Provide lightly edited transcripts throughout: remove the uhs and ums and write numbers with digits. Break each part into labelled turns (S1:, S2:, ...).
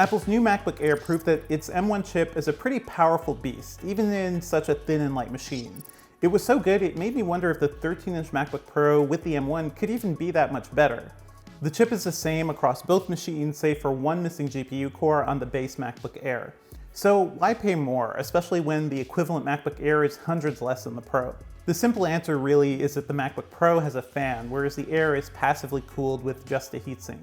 S1: Apple's new MacBook Air proved that its M1 chip is a pretty powerful beast, even in such a thin and light machine. It was so good it made me wonder if the 13-inch MacBook Pro with the M1 could even be that much better. The chip is the same across both machines save for one missing GPU core on the base MacBook Air. So why pay more, especially when the equivalent MacBook Air is hundreds less than the Pro? The simple answer really is that the MacBook Pro has a fan, whereas the Air is passively cooled with just a heatsink.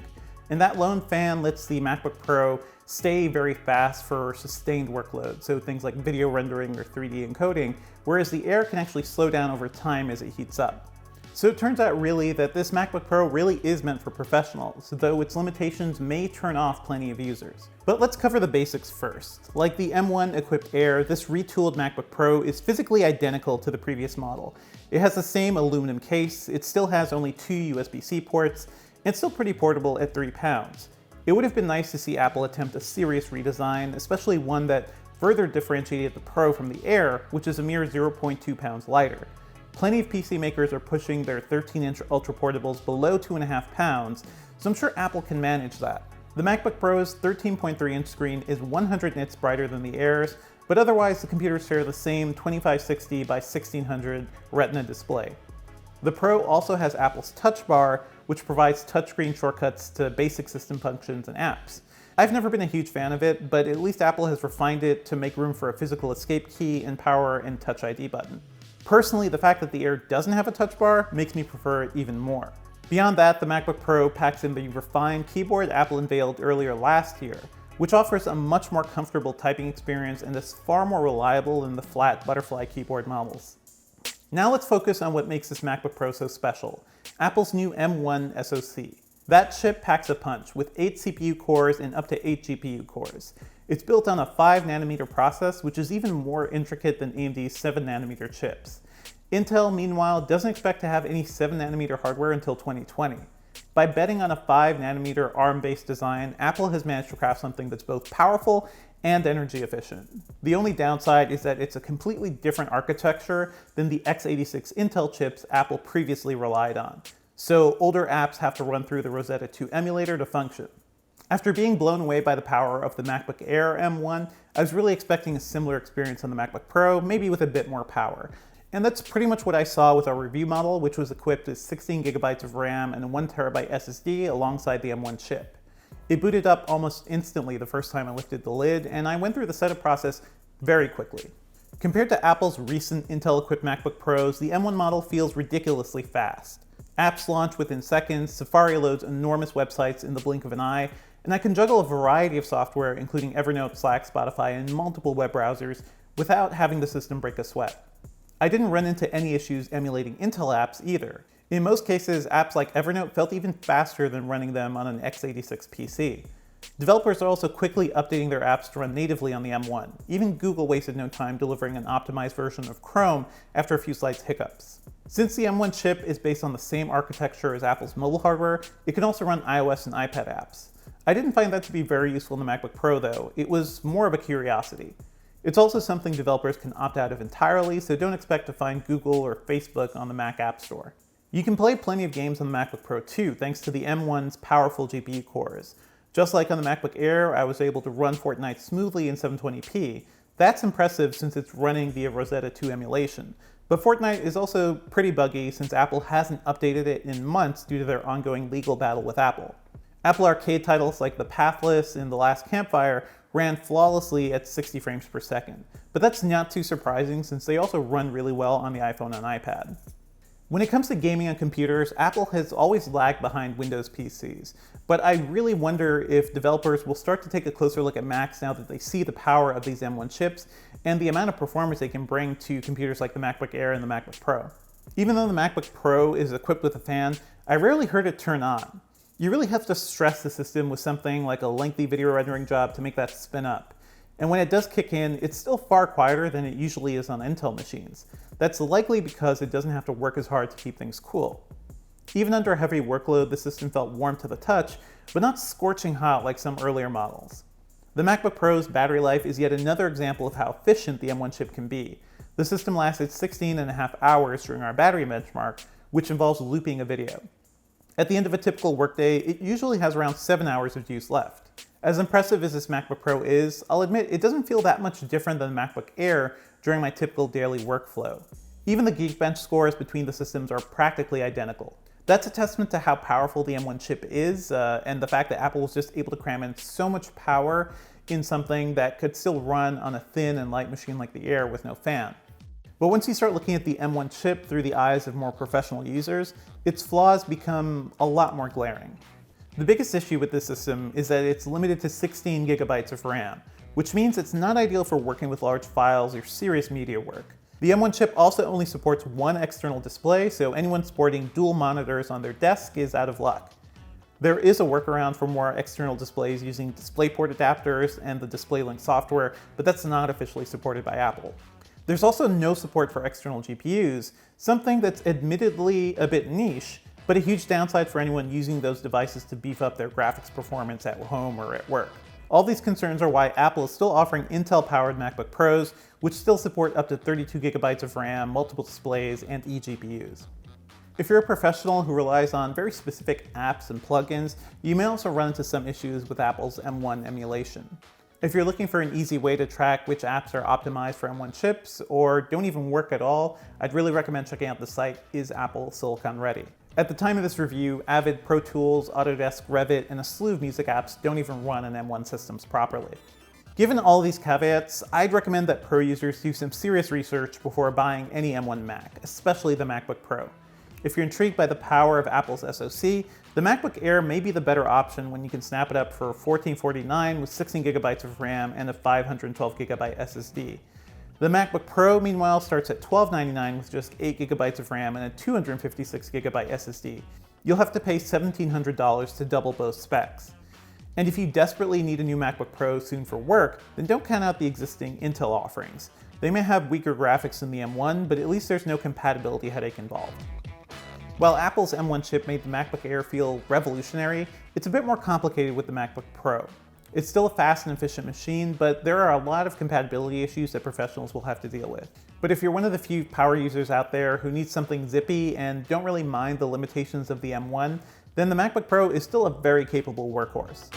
S1: And that lone fan lets the MacBook Pro stay very fast for sustained workload, so things like video rendering or 3D encoding, whereas the Air can actually slow down over time as it heats up. So it turns out really that this MacBook Pro really is meant for professionals, though its limitations may turn off plenty of users. But let's cover the basics first. Like the M1 equipped Air, this retooled MacBook Pro is physically identical to the previous model. It has the same aluminum case, it still has only 2 USB-C ports, and it's still pretty portable at 3 pounds. It would have been nice to see Apple attempt a serious redesign, especially one that further differentiated the Pro from the Air, which is a mere 0.2 pounds lighter. Plenty of PC makers are pushing their 13-inch ultra portables below 2.5 pounds, so I'm sure Apple can manage that. The MacBook Pro's 13.3-inch screen is 100 nits brighter than the Air's, but otherwise the computers share the same 2560 by 1600 Retina display. The Pro also has Apple's Touch Bar, which provides touchscreen shortcuts to basic system functions and apps. I've never been a huge fan of it, but at least Apple has refined it to make room for a physical escape key and power and Touch ID button. Personally, the fact that the Air doesn't have a touch bar makes me prefer it even more. Beyond that, the MacBook Pro packs in the refined keyboard Apple unveiled earlier last year, which offers a much more comfortable typing experience and is far more reliable than the flat butterfly keyboard models. Now let's focus on what makes this MacBook Pro so special, Apple's new M1 SoC. That chip packs a punch with 8 CPU cores and up to 8 GPU cores. It's built on a 5nm process, which is even more intricate than AMD's 7nm chips. Intel, meanwhile, doesn't expect to have any 7nm hardware until 2020. By betting on a 5nm ARM-based design, Apple has managed to craft something that's both powerful and energy efficient. The only downside is that it's a completely different architecture than the x86 Intel chips Apple previously relied on. So older apps have to run through the Rosetta 2 emulator to function. After being blown away by the power of the MacBook Air M1, I was really expecting a similar experience on the MacBook Pro, maybe with a bit more power. And that's pretty much what I saw with our review model, which was equipped with 16GB of RAM and a 1TB SSD alongside the M1 chip. It booted up almost instantly the first time I lifted the lid, and I went through the setup process very quickly. Compared to Apple's recent Intel-equipped MacBook Pros, the M1 model feels ridiculously fast. Apps launch within seconds, Safari loads enormous websites in the blink of an eye, and I can juggle a variety of software, including Evernote, Slack, Spotify, and multiple web browsers, without having the system break a sweat. I didn't run into any issues emulating Intel apps either. In most cases, apps like Evernote felt even faster than running them on an x86 PC. Developers are also quickly updating their apps to run natively on the M1. Even Google wasted no time delivering an optimized version of Chrome after a few slight hiccups. Since the M1 chip is based on the same architecture as Apple's mobile hardware, it can also run iOS and iPad apps. I didn't find that to be very useful in the MacBook Pro though. It was more of a curiosity. It's also something developers can opt out of entirely, so don't expect to find Google or Facebook on the Mac App Store. You can play plenty of games on the MacBook Pro too, thanks to the M1's powerful GPU cores. Just like on the MacBook Air, I was able to run Fortnite smoothly in 720p. That's impressive since it's running via Rosetta 2 emulation. But Fortnite is also pretty buggy since Apple hasn't updated it in months due to their ongoing legal battle with Apple. Apple Arcade titles like The Pathless and The Last Campfire ran flawlessly at 60 frames per second. But that's not too surprising since they also run really well on the iPhone and iPad. When it comes to gaming on computers, Apple has always lagged behind Windows PCs. But I really wonder if developers will start to take a closer look at Macs now that they see the power of these M1 chips and the amount of performance they can bring to computers like the MacBook Air and the MacBook Pro. Even though the MacBook Pro is equipped with a fan, I rarely heard it turn on. You really have to stress the system with something like a lengthy video rendering job to make that spin up. And when it does kick in, it's still far quieter than it usually is on Intel machines. That's likely because it doesn't have to work as hard to keep things cool. Even under a heavy workload, the system felt warm to the touch, but not scorching hot like some earlier models. The MacBook Pro's battery life is yet another example of how efficient the M1 chip can be. The system lasted 16.5 hours during our battery benchmark, which involves looping a video. At the end of a typical workday, it usually has around 7 hours of use left. As impressive as this MacBook Pro is, I'll admit it doesn't feel that much different than the MacBook Air during my typical daily workflow. Even the Geekbench scores between the systems are practically identical. That's a testament to how powerful the M1 chip is, and the fact that Apple was just able to cram in so much power in something that could still run on a thin and light machine like the Air with no fan. But once you start looking at the M1 chip through the eyes of more professional users, its flaws become a lot more glaring. The biggest issue with this system is that it's limited to 16 gigabytes of RAM, which means it's not ideal for working with large files or serious media work. The M1 chip also only supports one external display, so anyone sporting dual monitors on their desk is out of luck. There is a workaround for more external displays using DisplayPort adapters and the DisplayLink software, but that's not officially supported by Apple. There's also no support for external GPUs, something that's admittedly a bit niche, but a huge downside for anyone using those devices to beef up their graphics performance at home or at work. All these concerns are why Apple is still offering Intel-powered MacBook Pros, which still support up to 32 gigabytes of RAM, multiple displays, and eGPUs. If you're a professional who relies on very specific apps and plugins, you may also run into some issues with Apple's M1 emulation. If you're looking for an easy way to track which apps are optimized for M1 chips or don't even work at all, I'd really recommend checking out the site Is Apple Silicon Ready? At the time of this review, Avid, Pro Tools, Autodesk, Revit, and a slew of music apps don't even run on M1 systems properly. Given all these caveats, I'd recommend that Pro users do some serious research before buying any M1 Mac, especially the MacBook Pro. If you're intrigued by the power of Apple's SoC, the MacBook Air may be the better option when you can snap it up for $1449 with 16 gigabytes of RAM and a 512 gigabyte SSD. The MacBook Pro, meanwhile, starts at $1299 with just 8 gigabytes of RAM and a 256 gigabyte SSD. You'll have to pay $1,700 to double both specs. And if you desperately need a new MacBook Pro soon for work, then don't count out the existing Intel offerings. They may have weaker graphics than the M1, but at least there's no compatibility headache involved. While Apple's M1 chip made the MacBook Air feel revolutionary, it's a bit more complicated with the MacBook Pro. It's still a fast and efficient machine, but there are a lot of compatibility issues that professionals will have to deal with. But if you're one of the few power users out there who need something zippy and don't really mind the limitations of the M1, then the MacBook Pro is still a very capable workhorse.